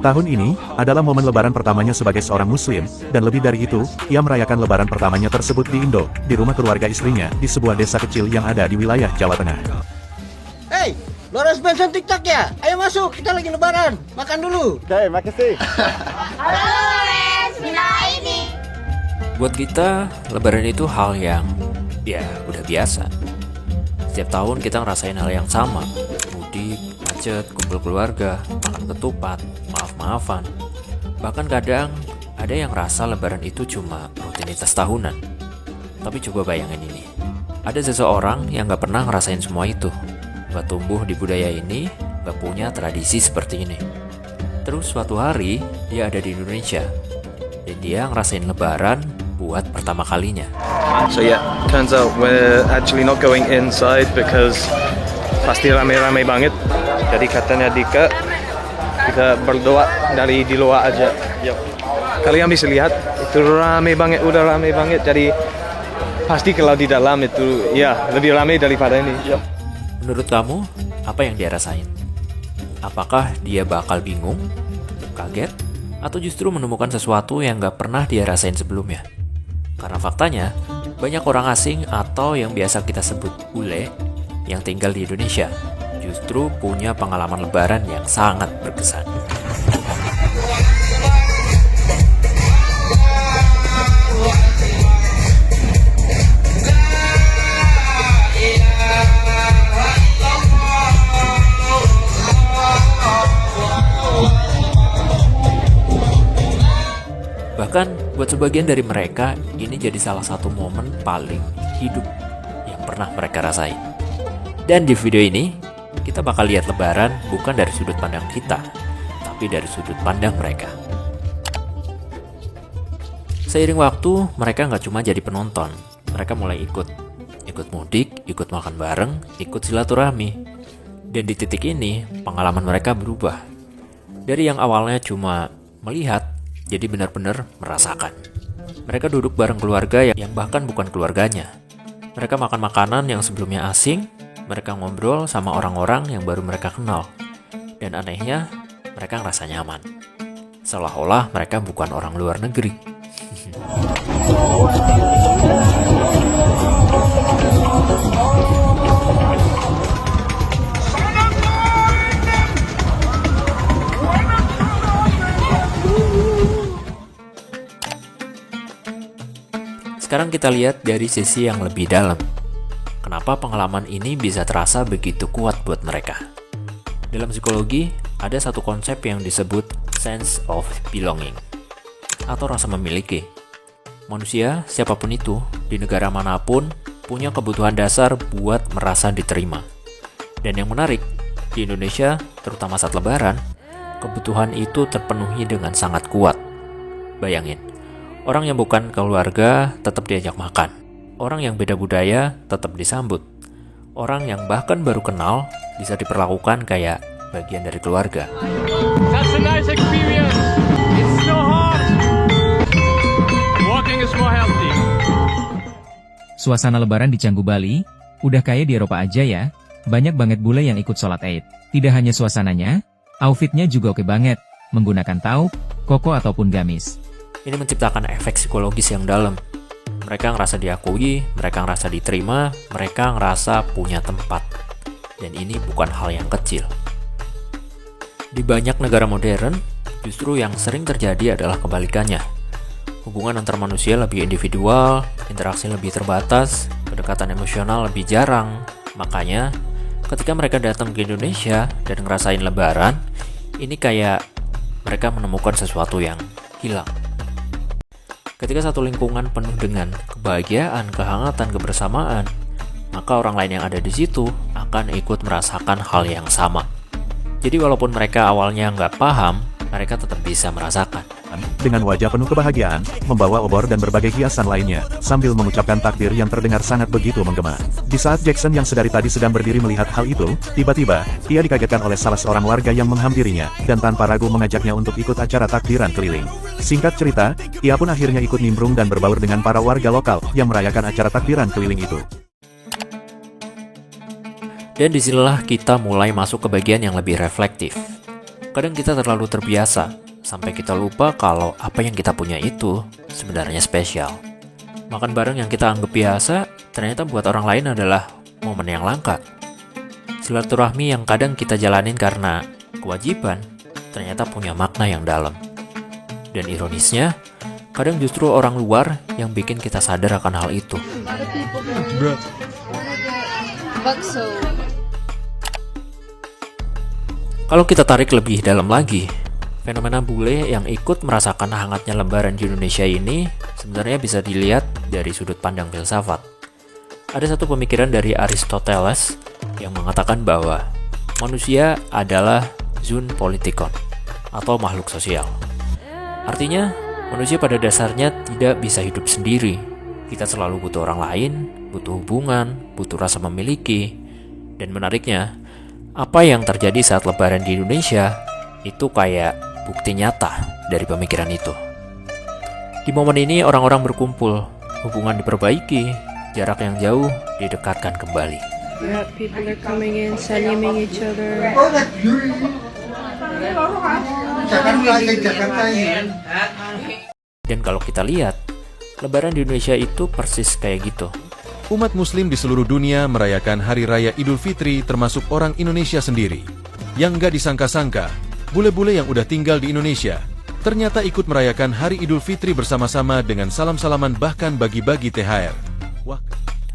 Tahun ini adalah momen lebaran pertamanya sebagai seorang muslim, dan lebih dari itu, ia merayakan lebaran pertamanya tersebut di Indo, di rumah keluarga istrinya, di sebuah desa kecil yang ada di wilayah Jawa Tengah. Hey, lo harus mention TikTok ya? Ayo masuk, kita lagi lebaran. Makan dulu. Oke, makasih. Halo Lorenz, minal ini. Buat kita, lebaran itu hal yang, ya, udah biasa. Setiap tahun kita ngerasain hal yang sama. Mudik, macet, kumpul keluarga, makan ketupat, maaf-maafan. Bahkan kadang, ada yang rasa lebaran itu cuma rutinitas tahunan. Tapi coba bayangin ini. Ada seseorang yang gak pernah ngerasain semua itu. Gak tumbuh di budaya ini, gak punya tradisi seperti ini. Terus suatu hari, dia ada di Indonesia. Dan dia ngerasain lebaran buat pertama kalinya. So yeah, turns out we're actually not going inside because pasti rame-rame banget. Jadi katanya Dika, kita berdoa dari di luar aja. Yuk. Kalian bisa lihat, itu rame banget, udah rame banget. Jadi pasti kalau di dalam itu, ya lebih rame daripada ini. Yuk. Menurut kamu, apa yang dia rasain? Apakah dia bakal bingung, kaget, atau justru menemukan sesuatu yang gak pernah dia rasain sebelumnya? Karena faktanya, banyak orang asing atau yang biasa kita sebut bule yang tinggal di Indonesia justru punya pengalaman lebaran yang sangat berkesan. Bahkan buat sebagian dari mereka, ini jadi salah satu momen paling hidup yang pernah mereka rasain. Dan di video ini, kita bakal lihat lebaran bukan dari sudut pandang kita, tapi dari sudut pandang mereka. Seiring waktu, mereka nggak cuma jadi penonton, mereka mulai ikut mudik, ikut makan bareng, ikut silaturahmi. Dan di titik ini, pengalaman mereka berubah. Dari yang awalnya cuma melihat, jadi benar-benar merasakan. Mereka duduk bareng keluarga yang bahkan bukan keluarganya. Mereka makan makanan yang sebelumnya asing, mereka ngobrol sama orang-orang yang baru mereka kenal. Dan anehnya, mereka ngerasa nyaman. Seolah-olah mereka bukan orang luar negeri. Sekarang kita lihat dari sisi yang lebih dalam. Kenapa pengalaman ini bisa terasa begitu kuat buat mereka? Dalam psikologi, ada satu konsep yang disebut sense of belonging, atau rasa memiliki. Manusia, siapapun itu, di negara manapun, punya kebutuhan dasar buat merasa diterima. Dan yang menarik, di Indonesia, terutama saat lebaran, kebutuhan itu terpenuhi dengan sangat kuat. Bayangin, orang yang bukan keluarga tetap diajak makan. Orang yang beda budaya tetap disambut. Orang yang bahkan baru kenal bisa diperlakukan kayak bagian dari keluarga. That's a nice experience. It's so hard. Walking is more healthy. Suasana lebaran di Canggu, Bali, udah kayak di Eropa aja ya. Banyak banget bule yang ikut sholat Id. Tidak hanya suasananya, outfitnya juga oke banget. Menggunakan tauk, koko ataupun gamis. Ini menciptakan efek psikologis yang dalam. Mereka ngerasa diakui, mereka ngerasa diterima, mereka ngerasa punya tempat. Dan ini bukan hal yang kecil. Di banyak negara modern, justru yang sering terjadi adalah kebalikannya. Hubungan antar manusia lebih individual, interaksi lebih terbatas, kedekatan emosional lebih jarang. Makanya, ketika mereka datang ke Indonesia dan ngerasain lebaran, ini kayak mereka menemukan sesuatu yang hilang. Ketika satu lingkungan penuh dengan kebahagiaan, kehangatan, kebersamaan, maka orang lain yang ada di situ akan ikut merasakan hal yang sama. Jadi walaupun mereka awalnya nggak paham, mereka tetap bisa merasakan. Dengan wajah penuh kebahagiaan, membawa obor dan berbagai hiasan lainnya, sambil mengucapkan takbir yang terdengar sangat begitu menggema. Di saat Jackson yang sedari tadi sedang berdiri melihat hal itu, tiba-tiba, ia dikagetkan oleh salah seorang warga yang menghampirinya, dan tanpa ragu mengajaknya untuk ikut acara takbiran keliling. Singkat cerita, ia pun akhirnya ikut nimbrung dan berbaur dengan para warga lokal yang merayakan acara takbiran keliling itu. Dan disinilah kita mulai masuk ke bagian yang lebih reflektif. Kadang kita terlalu terbiasa, sampai kita lupa kalau apa yang kita punya itu sebenarnya spesial. Makan bareng yang kita anggap biasa, ternyata buat orang lain adalah momen yang langka. Silaturahmi yang kadang kita jalanin karena kewajiban, ternyata punya makna yang dalam. Dan ironisnya, kadang justru orang luar yang bikin kita sadar akan hal itu. Kalau kita tarik lebih dalam lagi, fenomena bule yang ikut merasakan hangatnya Lebaran di Indonesia ini sebenarnya bisa dilihat dari sudut pandang filsafat. Ada satu pemikiran dari Aristoteles yang mengatakan bahwa manusia adalah zoon politikon atau makhluk sosial. Artinya, manusia pada dasarnya tidak bisa hidup sendiri. Kita selalu butuh orang lain, butuh hubungan, butuh rasa memiliki. Dan menariknya, apa yang terjadi saat Lebaran di Indonesia itu kayak bukti nyata dari pemikiran itu. Di momen ini orang-orang berkumpul, hubungan diperbaiki, jarak yang jauh didekatkan kembali. Yeah, people are coming in, saluting each other. Dan kalau kita lihat, Lebaran di Indonesia itu persis kayak gitu. Umat muslim di seluruh dunia merayakan Hari Raya Idul Fitri termasuk orang Indonesia sendiri. Yang nggak disangka-sangka, bule-bule yang udah tinggal di Indonesia ternyata ikut merayakan Hari Idul Fitri bersama-sama dengan salam-salaman bahkan bagi-bagi THR. Wah.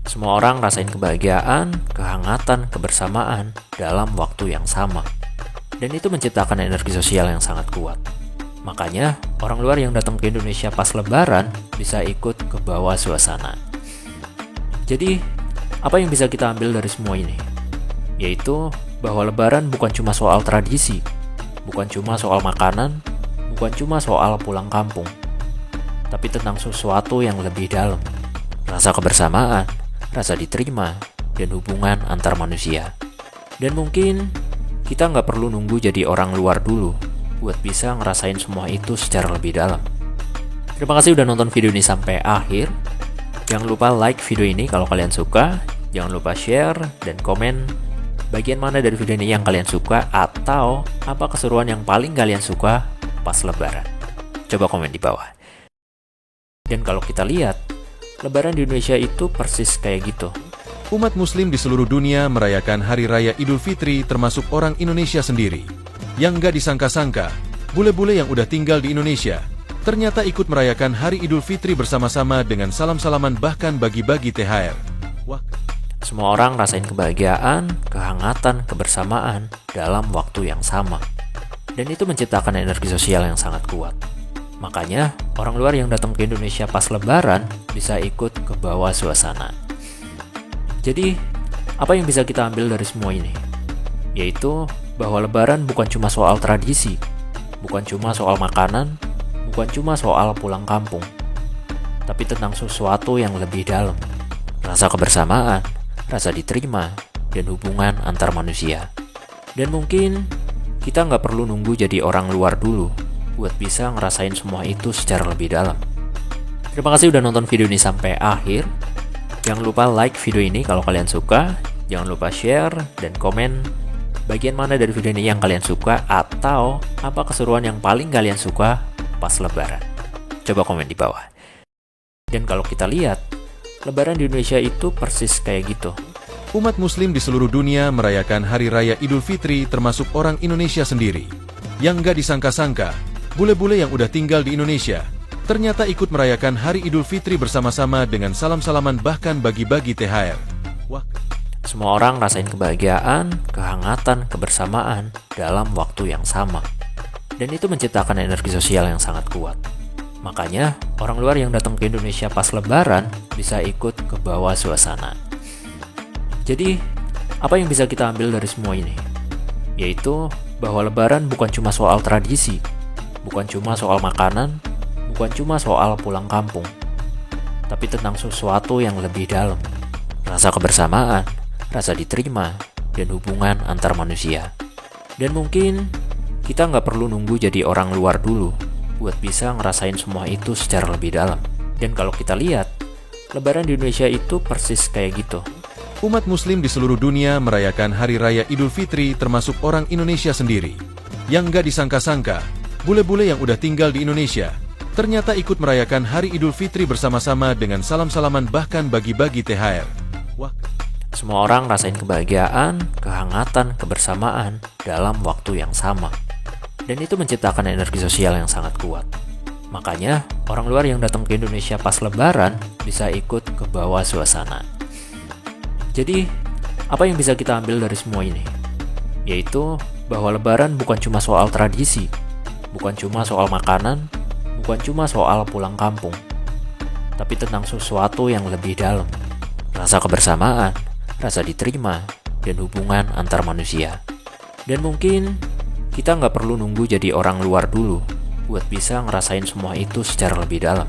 Semua orang rasain kebahagiaan, kehangatan, kebersamaan dalam waktu yang sama. Dan itu menciptakan energi sosial yang sangat kuat. Makanya, orang luar yang datang ke Indonesia pas Lebaran bisa ikut ke bawah suasana. Jadi, apa yang bisa kita ambil dari semua ini? Yaitu bahwa Lebaran bukan cuma soal tradisi, bukan cuma soal makanan, bukan cuma soal pulang kampung, tapi tentang sesuatu yang lebih dalam. Rasa kebersamaan, rasa diterima, dan hubungan antar manusia. Dan mungkin kita nggak perlu nunggu jadi orang luar dulu buat bisa ngerasain semua itu secara lebih dalam. Terima kasih udah nonton video ini sampai akhir. Jangan lupa like video ini kalau kalian suka. Jangan lupa share dan komen bagian mana dari video ini yang kalian suka atau apa keseruan yang paling kalian suka pas Lebaran. Coba komen di bawah. Dan kalau kita lihat, Lebaran di Indonesia itu persis kayak gitu. Umat muslim di seluruh dunia merayakan Hari Raya Idul Fitri termasuk orang Indonesia sendiri. Yang nggak disangka-sangka, bule-bule yang udah tinggal di Indonesia ternyata ikut merayakan Hari Idul Fitri bersama-sama dengan salam-salaman bahkan bagi-bagi THR. Wah. Semua orang rasain kebahagiaan, kehangatan, kebersamaan dalam waktu yang sama. Dan itu menciptakan energi sosial yang sangat kuat. Makanya, orang luar yang datang ke Indonesia pas Lebaran bisa ikut ke bawah suasana. Jadi, apa yang bisa kita ambil dari semua ini? Yaitu bahwa Lebaran bukan cuma soal tradisi, bukan cuma soal makanan, bukan cuma soal pulang kampung, tapi tentang sesuatu yang lebih dalam. Rasa kebersamaan, rasa diterima, dan hubungan antar manusia. Dan mungkin kita nggak perlu nunggu jadi orang luar dulu buat bisa ngerasain semua itu secara lebih dalam. Terima kasih udah nonton video ini sampai akhir. Jangan lupa like video ini kalau kalian suka. Jangan lupa share dan komen bagian mana dari video ini yang kalian suka atau apa keseruan yang paling kalian suka pas Lebaran. Coba komen di bawah. Dan kalau kita lihat, Lebaran di Indonesia itu persis kayak gitu. Umat muslim di seluruh dunia merayakan Hari Raya Idul Fitri termasuk orang Indonesia sendiri. Yang nggak disangka-sangka, bule-bule yang udah tinggal di Indonesia ternyata ikut merayakan Hari Idul Fitri bersama-sama dengan salam-salaman bahkan bagi-bagi THR. Wah. Semua orang rasain kebahagiaan, kehangatan, kebersamaan dalam waktu yang sama. Dan itu menciptakan energi sosial yang sangat kuat. Makanya, orang luar yang datang ke Indonesia pas Lebaran bisa ikut ke bawah suasana. Jadi, apa yang bisa kita ambil dari semua ini? Yaitu bahwa Lebaran bukan cuma soal tradisi, bukan cuma soal makanan, bukan cuma soal pulang kampung, tapi tentang sesuatu yang lebih dalam. Rasa kebersamaan, rasa diterima, dan hubungan antar manusia. Dan mungkin kita nggak perlu nunggu jadi orang luar dulu buat bisa ngerasain semua itu secara lebih dalam. Dan kalau kita lihat, Lebaran di Indonesia itu persis kayak gitu. Umat muslim di seluruh dunia merayakan Hari Raya Idul Fitri termasuk orang Indonesia sendiri. Yang nggak disangka-sangka, bule-bule yang udah tinggal di Indonesia ternyata ikut merayakan Hari Idul Fitri bersama-sama dengan salam-salaman bahkan bagi-bagi THR. Wah. Semua orang rasain kebahagiaan, kehangatan, kebersamaan dalam waktu yang sama. Dan itu menciptakan energi sosial yang sangat kuat. Makanya, orang luar yang datang ke Indonesia pas Lebaran bisa ikut ke bawah suasana. Jadi, apa yang bisa kita ambil dari semua ini? Yaitu bahwa Lebaran bukan cuma soal tradisi, bukan cuma soal makanan, bukan cuma soal pulang kampung, tapi tentang sesuatu yang lebih dalam. Rasa kebersamaan, rasa diterima, dan hubungan antar manusia. Dan mungkin kita nggak perlu nunggu jadi orang luar dulu buat bisa ngerasain semua itu secara lebih dalam.